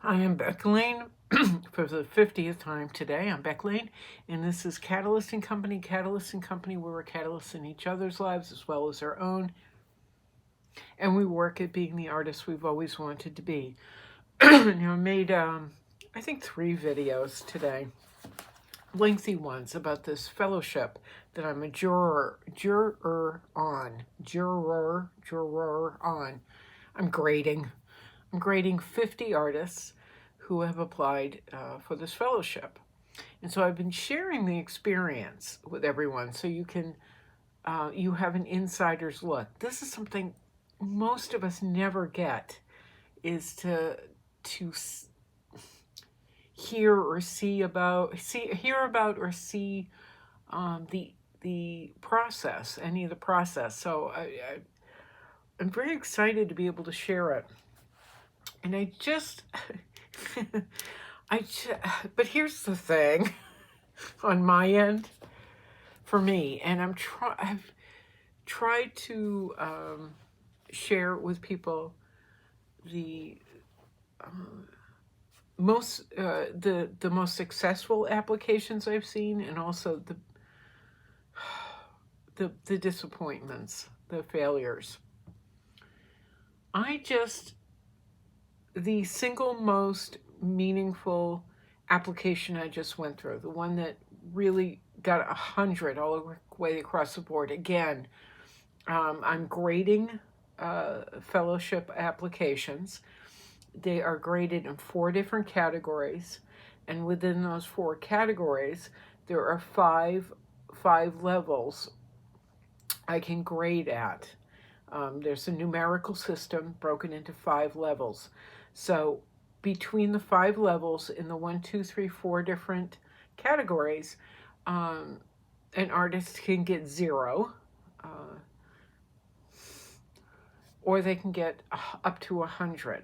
I am Beck Lane for the 50th time today. I'm Beck Lane, and this is Catalyst and Company. Catalyst and Company, where we're catalysts in each other's lives as well as our own, and we work at being the artists we've always wanted to be. Now, I made, I think, 3 videos today, lengthy ones about this fellowship that I'm a juror on. I'm grading 50 artists who have applied for this fellowship. And so I've been sharing the experience with everyone so you can, you have an insider's look. This is something most of us never get, is to hear or see about, hear about or see the process, any of the process. So I'm very excited to be able to share it. And but here's the thing on my end for me, and I've tried to share with people the most successful applications I've seen, and also the disappointments, the failures. The single most meaningful application I just went through, the one that really got 100 all the way across the board. Again, I'm grading fellowship applications. They are graded in 4 different categories, and within those 4 categories, there are five levels I can grade at. There's a numerical system broken into 5 levels. So between the 5 levels in the 1, 2, 3, 4 different categories, an artist can get 0, or they can get up to 100.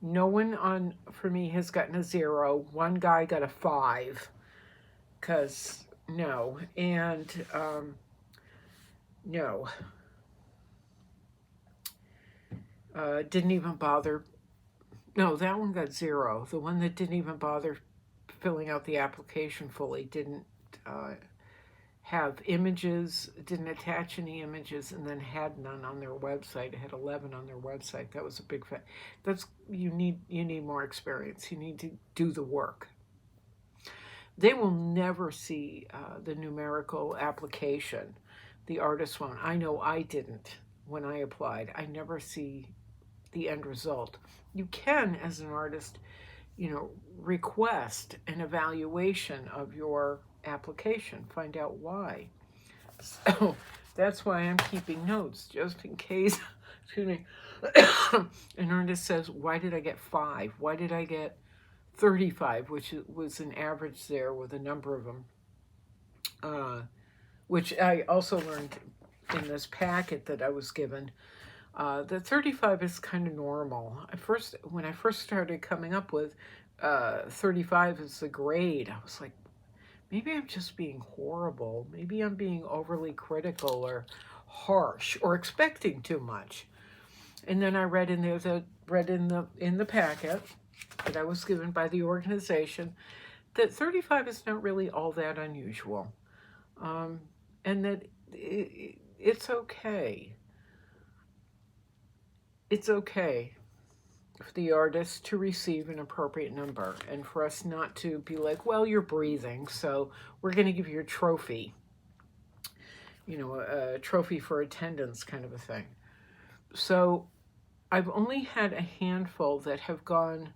No one for me has gotten a 0. One guy got a 5, because no, and no. Didn't even bother. No, that one got 0. The one that didn't even bother filling out the application fully didn't have images, didn't attach any images, and then had none on their website. It had 11 on their website. That was a big fact. You need more experience. You need to do the work. They will never see the numerical application. The artist won't. I know I didn't when I applied. I never see the end result. You can, as an artist, request an evaluation of your application, find out why. So that's why I'm keeping notes, just in case, excuse me, an artist says, why did I get 5? Why did I get 35, which was an average there with a number of them, which I also learned in this packet that I was given. The 35 is kind of normal. When I first started coming up with 35 as the grade, I was like, maybe I'm just being horrible. Maybe I'm being overly critical or harsh or expecting too much. And then I read in there in the packet that I was given by the organization that 35 is not really all that unusual, and that it's okay. It's okay for the artist to receive an appropriate number, and for us not to be like, well, you're breathing, so we're going to give you a trophy, a trophy for attendance kind of a thing. So I've only had a handful that have gone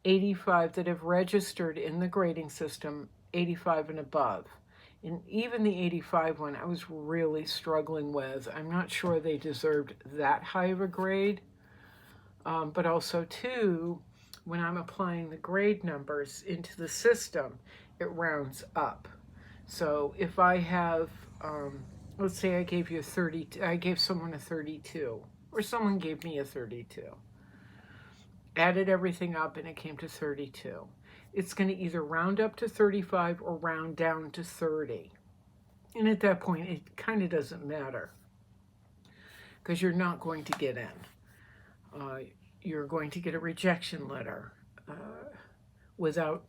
85, that have registered in the grading system 85 and above. And even the 85 one I was really struggling with. I'm not sure they deserved that high of a grade. But also, too, when I'm applying the grade numbers into the system, it rounds up. So if I have, let's say I gave you I gave someone a 32, or someone gave me a 32. Added everything up and it came to 32. It's going to either round up to 35 or round down to 30. And at that point, it kind of doesn't matter, because you're not going to get in. you're going to get a rejection letter without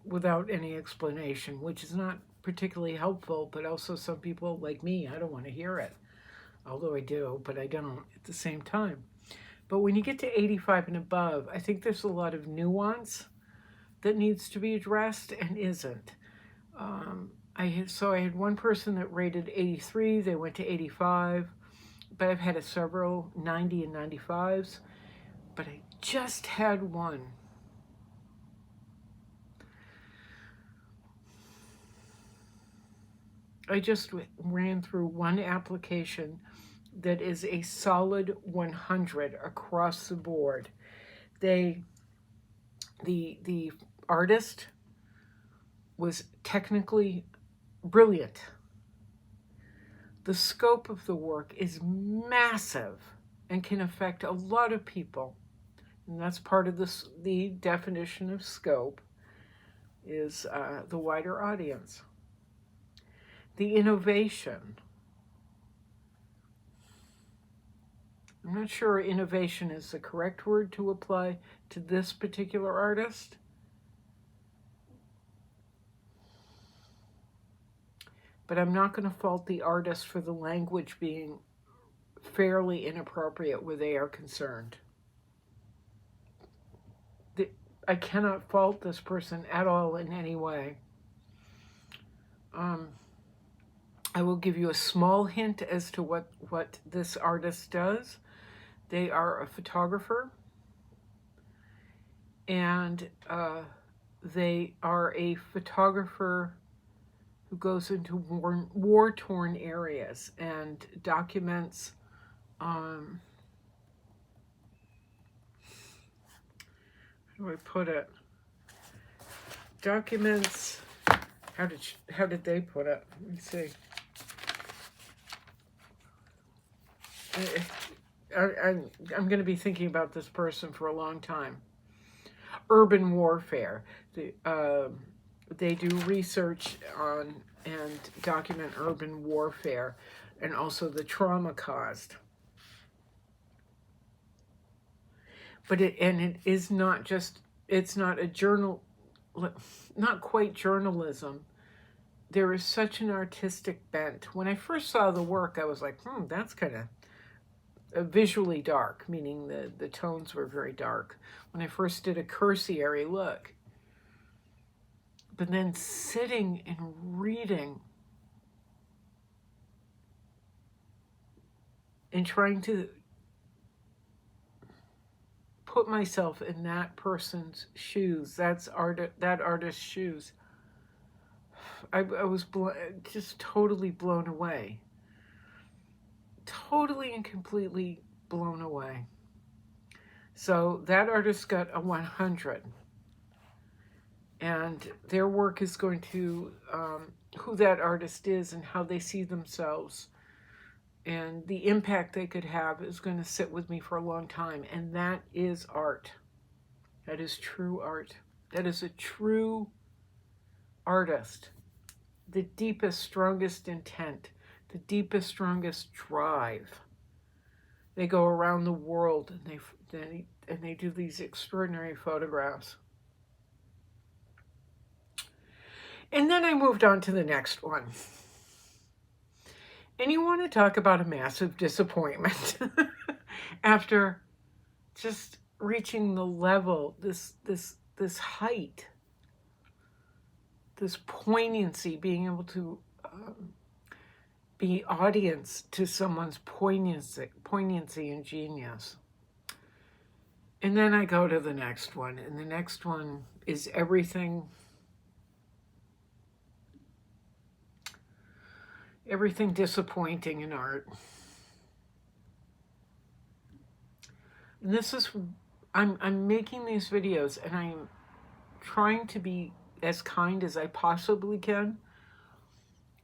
any explanation, which is not particularly helpful, but also some people like me, I don't want to hear it. Although I do, but I don't at the same time. But when you get to 85 and above, I think there's a lot of nuance that needs to be addressed and isn't. I had one person that rated 83, they went to 85, but I've had several 90 and 95s, but I just had one. I just ran through one application that is a solid 100 across the board. The artist was technically brilliant. The scope of the work is massive and can affect a lot of people. And that's part of this, the definition of scope is the wider audience. The innovation. I'm not sure innovation is the correct word to apply to this particular artist. But I'm not going to fault the artist for the language being fairly inappropriate where they are concerned. I cannot fault this person at all in any way. I will give you a small hint as to what this artist does. They are a photographer, and they are a photographer who goes into war-torn areas and documents how do I put it? Documents, how did they put it? Let me see. I'm going to be thinking about this person for a long time. Urban warfare. They do research on and document urban warfare and also the trauma caused. But it is not just, it's not a journal, not quite journalism. There is such an artistic bent. When I first saw the work, I was like, that's kind of visually dark, meaning the tones were very dark. When I first did a cursory look. But then sitting and reading and trying to put myself in that person's shoes, that artist's shoes, I was just totally blown away. Totally and completely blown away. So that artist got a 100. And their work is going to, who that artist is and how they see themselves and the impact they could have is going to sit with me for a long time. And that is art. That is true art. That is a true artist. The deepest, strongest intent, the deepest, strongest drive. They go around the world and they do these extraordinary photographs. And then I moved on to the next one. And you want to talk about a massive disappointment after just reaching the level, this height, this poignancy, being able to be audience to someone's poignancy and genius. And then I go to the next one, and the next one is everything disappointing in art. And this is, I'm making these videos and I'm trying to be as kind as I possibly can,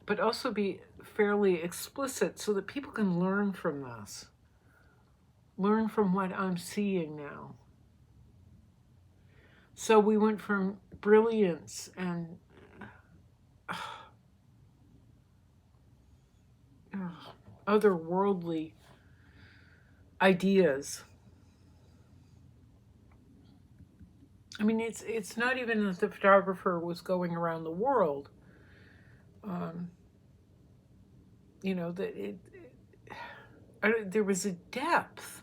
but also be fairly explicit so that people can learn from this. Learn from what I'm seeing now. So we went from brilliance and otherworldly ideas I mean, it's not even that the photographer was going around the world. You know, there was a depth.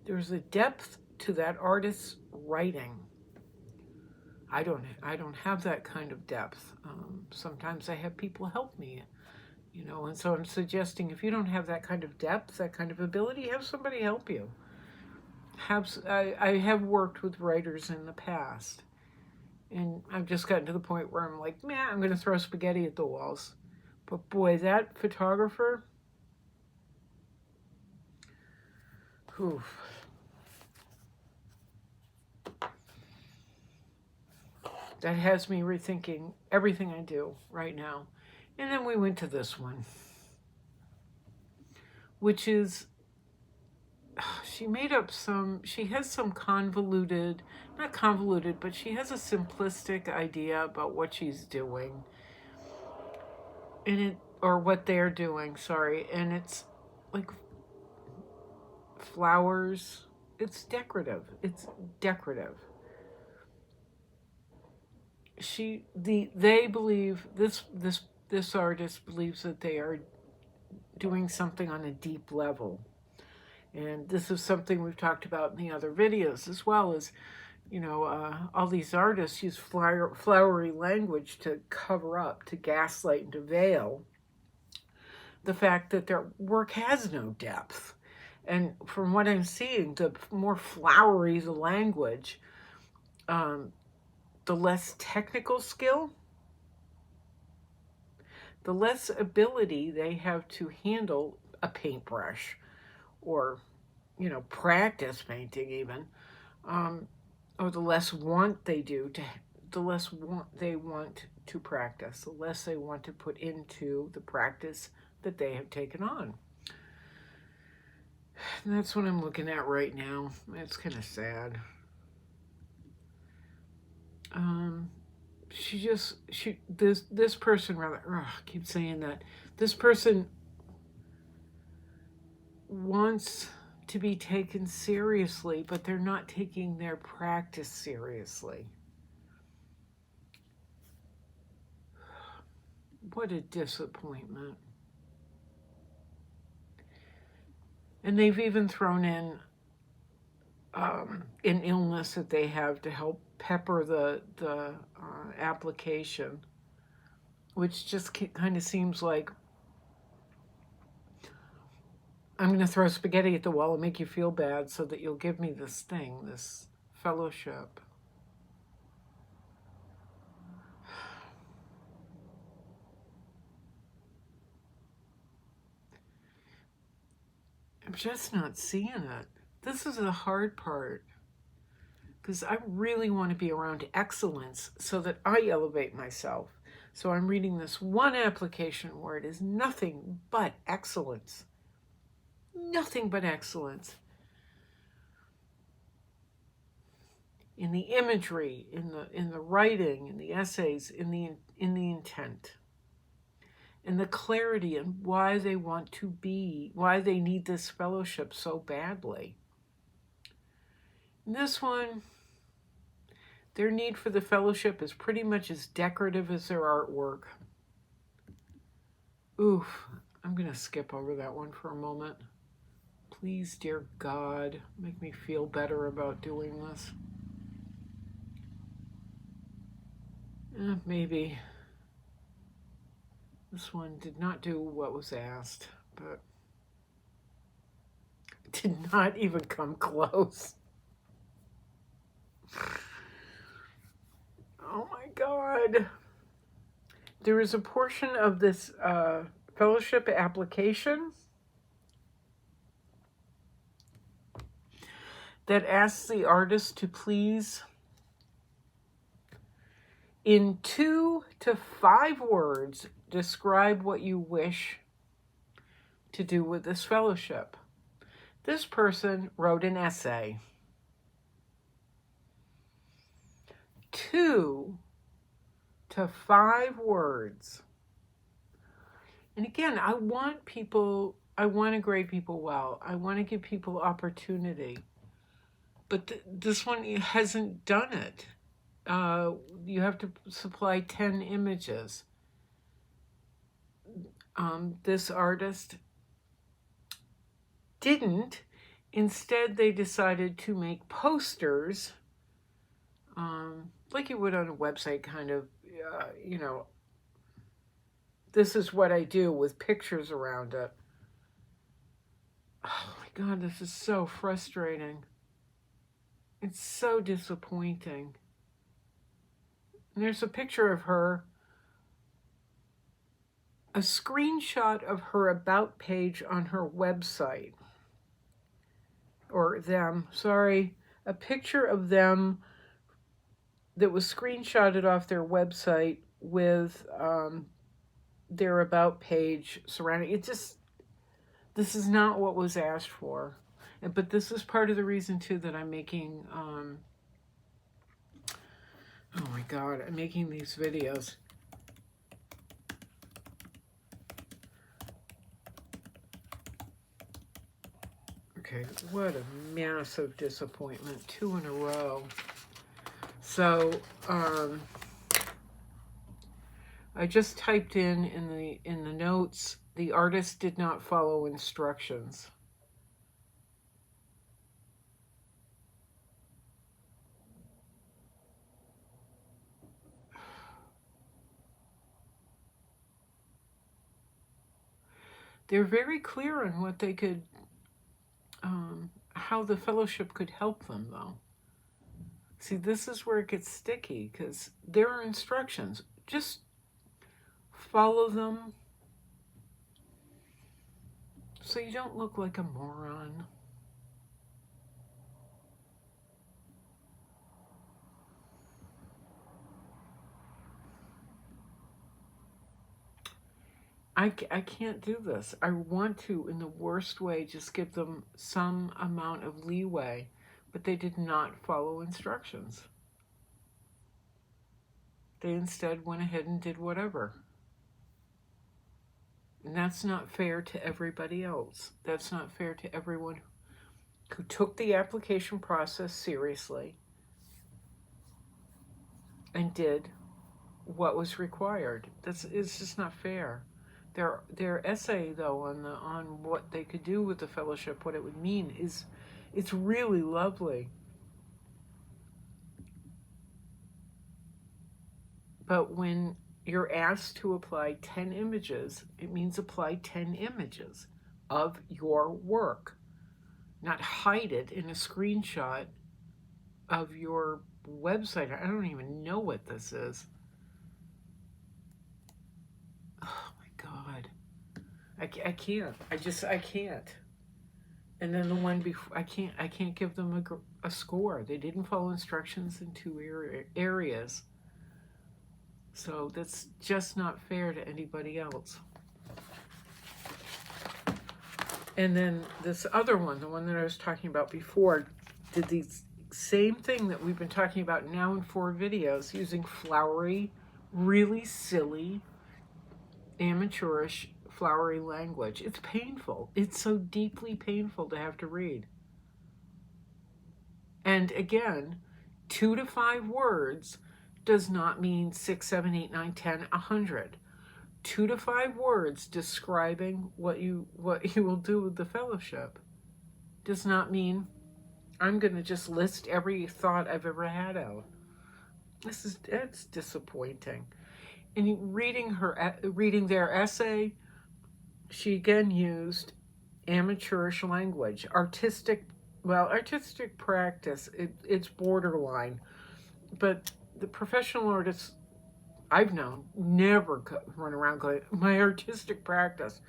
There was a depth to that artist's writing. I don't have that kind of depth. Sometimes I have people help me, you know, and so I'm suggesting if you don't have that kind of depth, that kind of ability, have somebody help you. I have worked with writers in the past, and I've just gotten to the point where I'm like, man, I'm going to throw spaghetti at the walls. But boy, that photographer, whew. That has me rethinking everything I do right now. And then we went to this one, which is, she has some convoluted, not convoluted, but she has a simplistic idea about what she's doing. Or what they're doing, sorry. And it's like flowers. It's decorative. It's decorative. They believe, this artist believes that they are doing something on a deep level. And this is something we've talked about in the other videos, as well as, you know, all these artists use flowery language to cover up, to gaslight, and to veil the fact that their work has no depth. And from what I'm seeing, the more flowery the language, the less technical skill, the less ability they have to handle a paintbrush, or, you know, practice painting even, or the less want they want to practice, the less they want to put into the practice that they have taken on. And that's what I'm looking at right now. It's kind of sad. This person, rather, I keep saying that, this person wants to be taken seriously, but they're not taking their practice seriously. What a disappointment. And they've even thrown in an illness that they have to help pepper the application, which just kind of seems like, I'm going to throw spaghetti at the wall and make you feel bad so that you'll give me this thing, this fellowship. I'm just not seeing it. This is the hard part, because I really want to be around excellence so that I elevate myself. So I'm reading this one application where it is nothing but excellence. Nothing but excellence. In the imagery, in the writing, in the essays, in the intent. And the clarity and why they want to be, why they need this fellowship so badly. And this one, their need for the fellowship is pretty much as decorative as their artwork. Oof, I'm going to skip over that one for a moment. Please, dear God, make me feel better about doing this. Maybe. This one did not do what was asked, but did not even come close. Oh my God. There is a portion of this fellowship application that asks the artist to please, in 2 to 5 words, describe what you wish to do with this fellowship. This person wrote an essay. 2 to 5 words. And again, I want to grade people well. I want to give people opportunity. But this one hasn't done it. you have to supply 10 images. This artist didn't. Instead, they decided to make posters, like you would on a website, kind of, you know, this is what I do with pictures around it. Oh my God, this is so frustrating. It's so disappointing. And there's a picture of her, a screenshot of her about page on her website. Or them, sorry, a picture of them that was screenshotted off their website with their about page surrounding it. Just, this is not what was asked for. But this is part of the reason too that I'm making oh my God, I'm making these videos. Okay, what a massive disappointment, 2 in a row. So I just typed in the notes, the artist did not follow instructions. They're very clear on what they could, how the fellowship could help them, though. See, this is where it gets sticky, because there are instructions. Just follow them so you don't look like a moron. I can't do this. I want to, in the worst way, just give them some amount of leeway, but they did not follow instructions. They instead went ahead and did whatever. And that's not fair to everybody else. That's not fair to everyone who took the application process seriously and did what was required. It's just not fair. Their essay, though, on what they could do with the fellowship, what it would mean, it's really lovely. But when you're asked to apply 10 images, it means apply 10 images of your work, not hide it in a screenshot of your website. I don't even know what this is. Oh my God. I can't. I can't. And then the one before, I can't give them a score. They didn't follow instructions in 2 areas. So that's just not fair to anybody else. And then this other one, the one that I was talking about before, did the same thing that we've been talking about now in 4 videos, using flowery, really silly, amateurish, flowery language. It's painful. It's so deeply painful to have to read. And again, 2 to 5 words does not mean 6, 7, 8, 9, 10, 100. 2 to 5 words describing what you will do with the fellowship does not mean I'm going to just list every thought I've ever had out. It's disappointing. And reading their essay, she again used amateurish language, artistic practice. It's borderline, but the professional artists I've known never run around going, my artistic practice.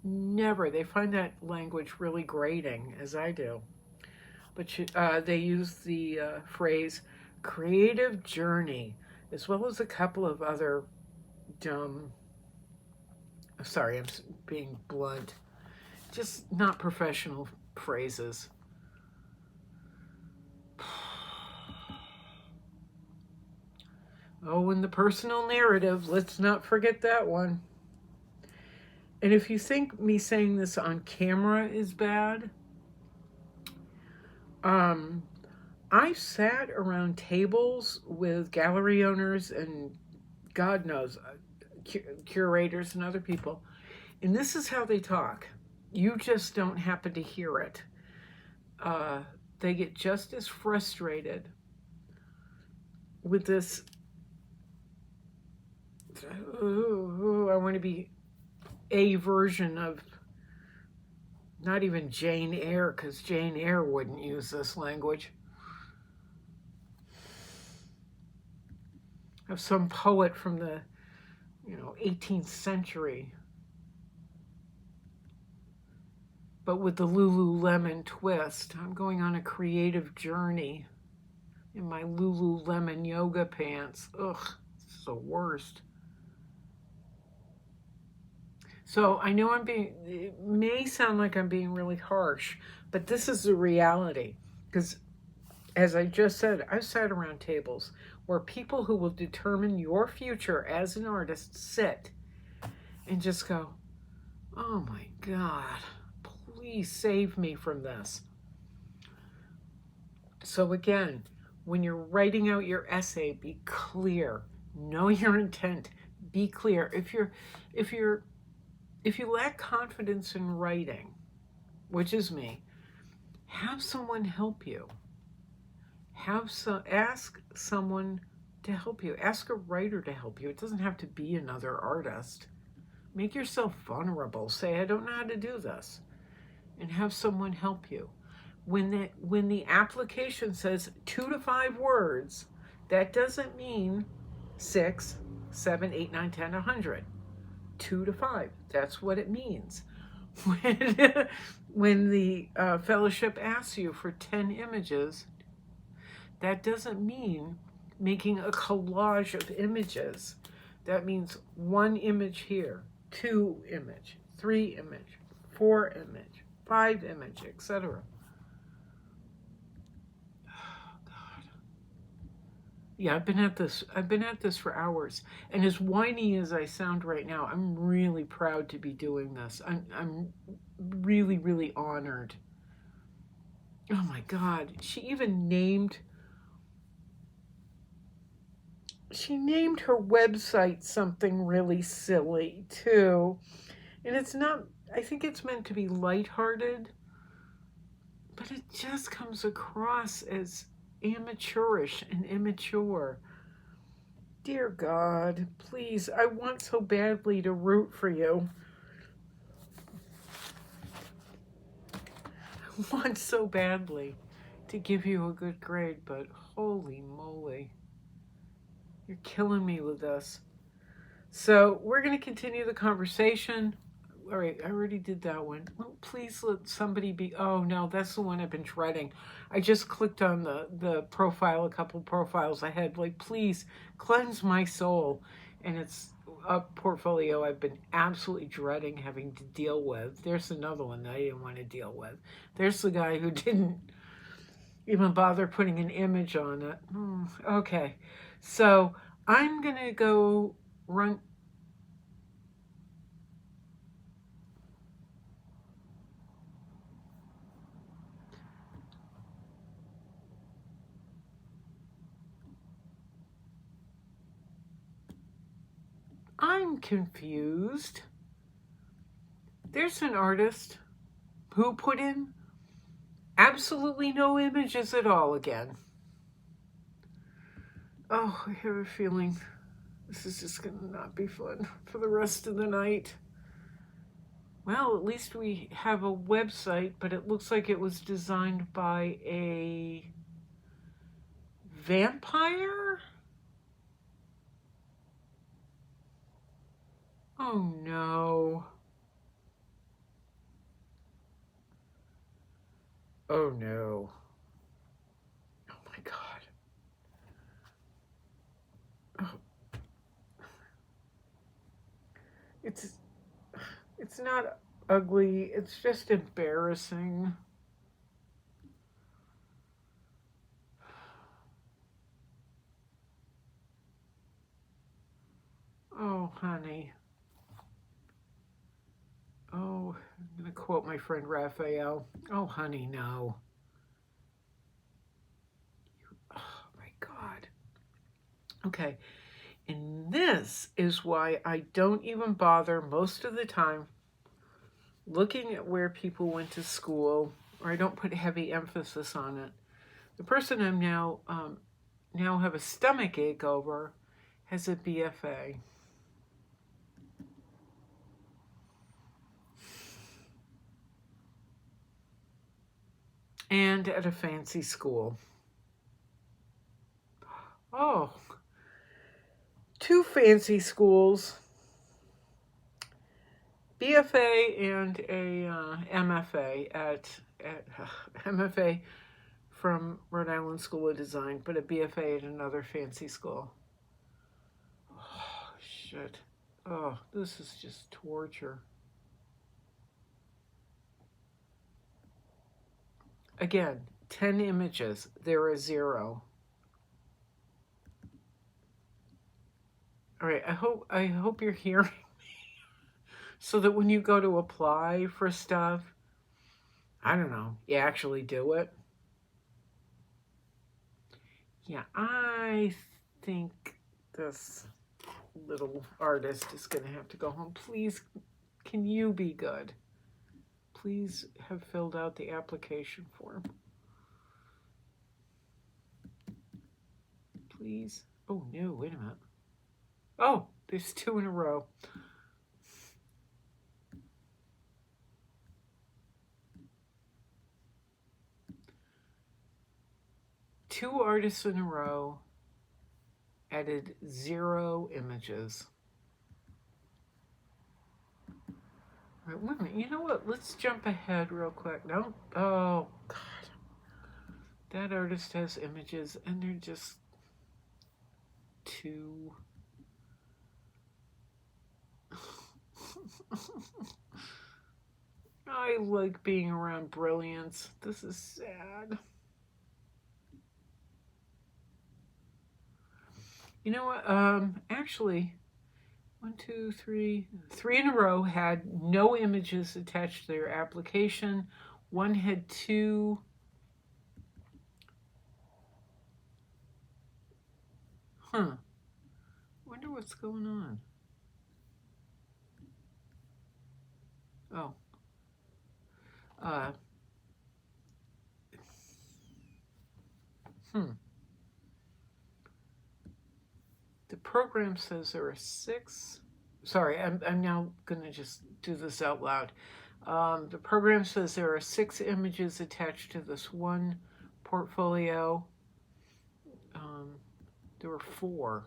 Never. They find that language really grating, as I do. But they use the phrase creative journey, as well as a couple of other dumb, sorry, I'm being blunt, just not professional phrases. Oh, and the personal narrative, let's not forget that one. And if you think me saying this on camera is bad, I sat around tables with gallery owners and God knows, curators and other people, and this is how they talk. You just don't happen to hear it. They get just as frustrated with this. I want to be a version of, not even Jane Eyre, because Jane Eyre wouldn't use this language, of some poet from the 18th century, but with the Lululemon twist. I'm going on a creative journey in my Lululemon yoga pants. Ugh, it's the worst. So I know it may sound like I'm being really harsh, but this is the reality. Because as I just said, I've sat around tables where people who will determine your future as an artist sit and just go, oh my God, please save me from this. So again, when you're writing out your essay, be clear. Know your intent. Be clear. If you lack confidence in writing, which is me, have someone help you. Ask someone to help you. Ask a writer to help you. It doesn't have to be another artist. Make yourself vulnerable. Say, I don't know how to do this, and have someone help you. When the application says 2 to 5 words, that doesn't mean 6, 7, 8, 9, 10, 100. 2 to 5. That's what it means. When the fellowship asks you for 10 images, that doesn't mean making a collage of images. That means 1 image here, 2 image, 3 image, 4 image, 5 image, etc. Yeah, I've been at this for hours. And as whiny as I sound right now, I'm really proud to be doing this. I'm really, really honored. Oh my God. She named her website something really silly too. And it's not, I think it's meant to be lighthearted, but it just comes across as amateurish and immature. Dear God, please, I want so badly to root for you. I want so badly to give you a good grade, but holy moly, you're killing me with this. So we're going to continue the conversation. All right, I already did that one. Well, please let somebody be. Oh no, that's the one I've been dreading. I just clicked on the profile, a couple profiles I had. Like, please cleanse my soul. And it's a portfolio I've been absolutely dreading having to deal with. There's another one that I didn't want to deal with. There's the guy who didn't even bother putting an image on it. Okay, so I'm gonna go run. I'm confused. There's an artist who put in absolutely no images at all again. Oh, I have a feeling this is just going to not be fun for the rest of the night. Well, at least we have a website, but it looks like it was designed by a vampire? Oh no. Oh no. Oh my God. Oh. It's not ugly, it's just embarrassing. Oh, honey. Oh, I'm going to quote my friend Raphael. Oh, honey, no. Okay, and this is why I don't even bother most of the time looking at where people went to school, or I don't put heavy emphasis on it. The person I'm now have a stomach ache over has a BFA. And at a fancy school. Oh, 2 fancy schools, BFA and a MFA at MFA from Rhode Island School of Design, but a BFA at another fancy school. Oh, shit. Oh, this is just torture. Again, 10 images. There are 0. All right, I hope you're hearing me so that when you go to apply for stuff, I don't know, you actually do it. Yeah, I think this little artist is going to have to go home. Please, can you be good? Please have filled out the application form. Please. Oh, no, wait a minute. Oh, there's 2 in a row. Two artists in a row added 0 images. All right, wait a minute. You know what? Let's jump ahead real quick. No? Oh, God. That artist has images, and they're just 2. I like being around brilliance. This is sad. You know what? Actually, 1, 2, 3 in a row had no images attached to their application. One had 2. Huh. Wonder what's going on. Oh. The program says there are 6. Sorry, I'm now going to just do this out loud. The program says there are 6 images attached to this one portfolio. There were 4.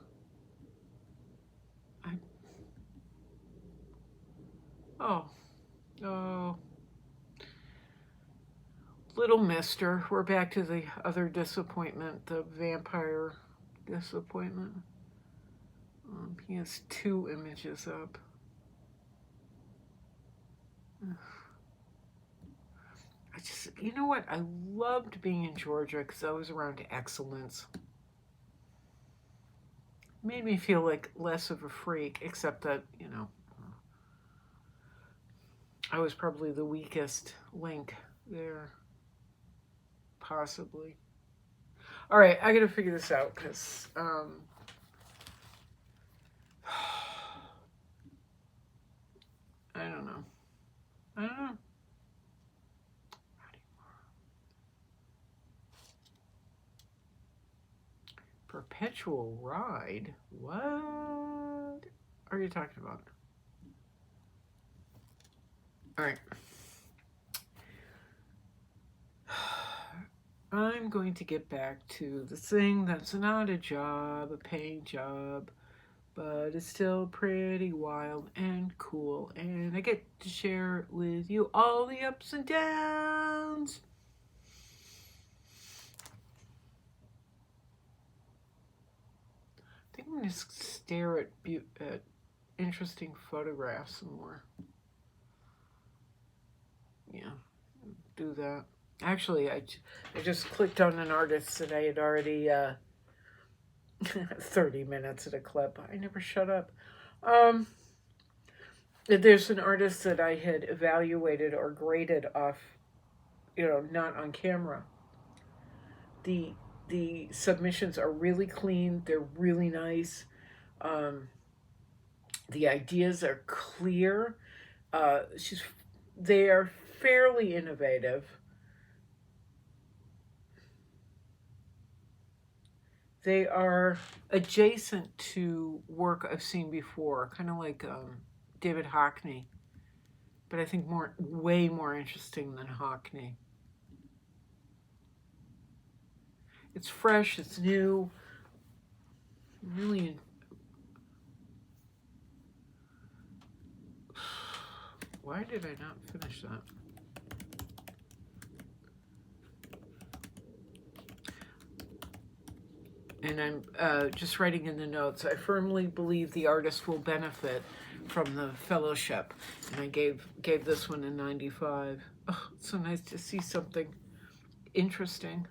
Oh. Little mister. We're back to the other disappointment, the vampire disappointment. He has 2 images up. You know what? I loved being in Georgia because I was around excellence. It made me feel like less of a freak, except that, you know, I was probably the weakest link there. Possibly. All right, I gotta figure this out because I don't know. Perpetual ride? What are you talking about? All right. I'm going to get back to the thing that's not a job, a paying job, but it's still pretty wild and cool. And I get to share with you all the ups and downs. I think I'm going to stare at interesting photographs some more. Yeah, do that. Actually, I just clicked on an artist that I had already 30 minutes at a clip. I never shut up. There's an artist that I had evaluated or graded off, you know, not on camera. The The submissions are really clean. They're really nice. The ideas are clear. They are fairly innovative. They are adjacent to work I've seen before, kind of like David Hockney, but I think way more interesting than Hockney. It's fresh, it's new, really. Why did I not finish that? And I'm just writing in the notes, I firmly believe the artist will benefit from the fellowship. And I gave this one a 95. Oh, it's so nice to see something interesting.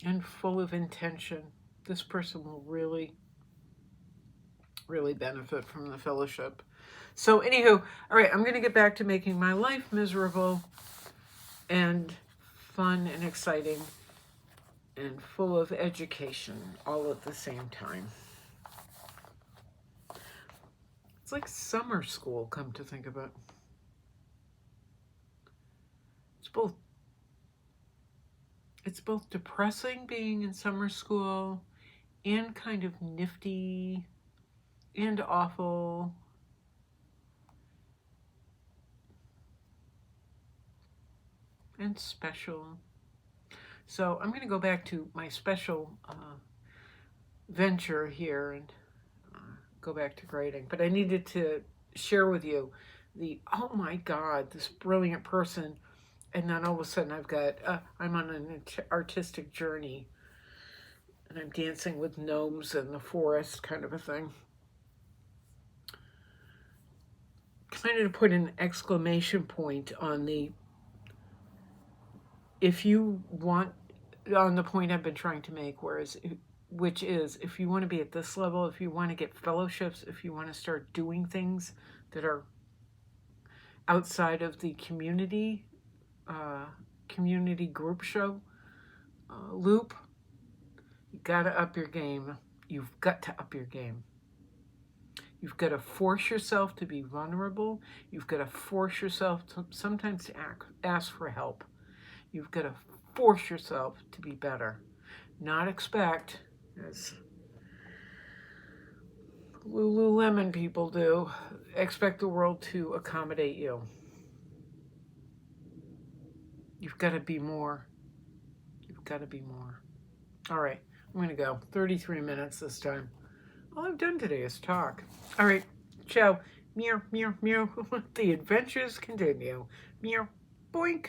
And full of intention. This person will really, really benefit from the fellowship. So anywho, all right, I'm going to get back to making my life miserable and fun and exciting and full of education all at the same time. It's like summer school, come to think of it. It's both depressing being in summer school and kind of nifty and awful. And special. So I'm going to go back to my special venture here and go back to grading. But I needed to share with you oh my God, this brilliant person. And then all of a sudden I'm on an artistic journey. And I'm dancing with gnomes in the forest, kind of a thing. Kind of to put an exclamation point on if you want, on the point I've been trying to make, which is, if you want to be at this level, if you want to get fellowships, if you want to start doing things that are outside of the community group show loop, you got to up your game. You've got to up your game. You've got to force yourself to be vulnerable. You've got to force yourself to sometimes to ask for help. You've got to force yourself to be better. Not expect, as Lululemon people do, expect the world to accommodate you. You've got to be more. You've got to be more. All right, I'm going to go. 33 minutes this time. All I've done today is talk. All right, ciao. Meow, meow, meow. The adventures continue. Meow, boink.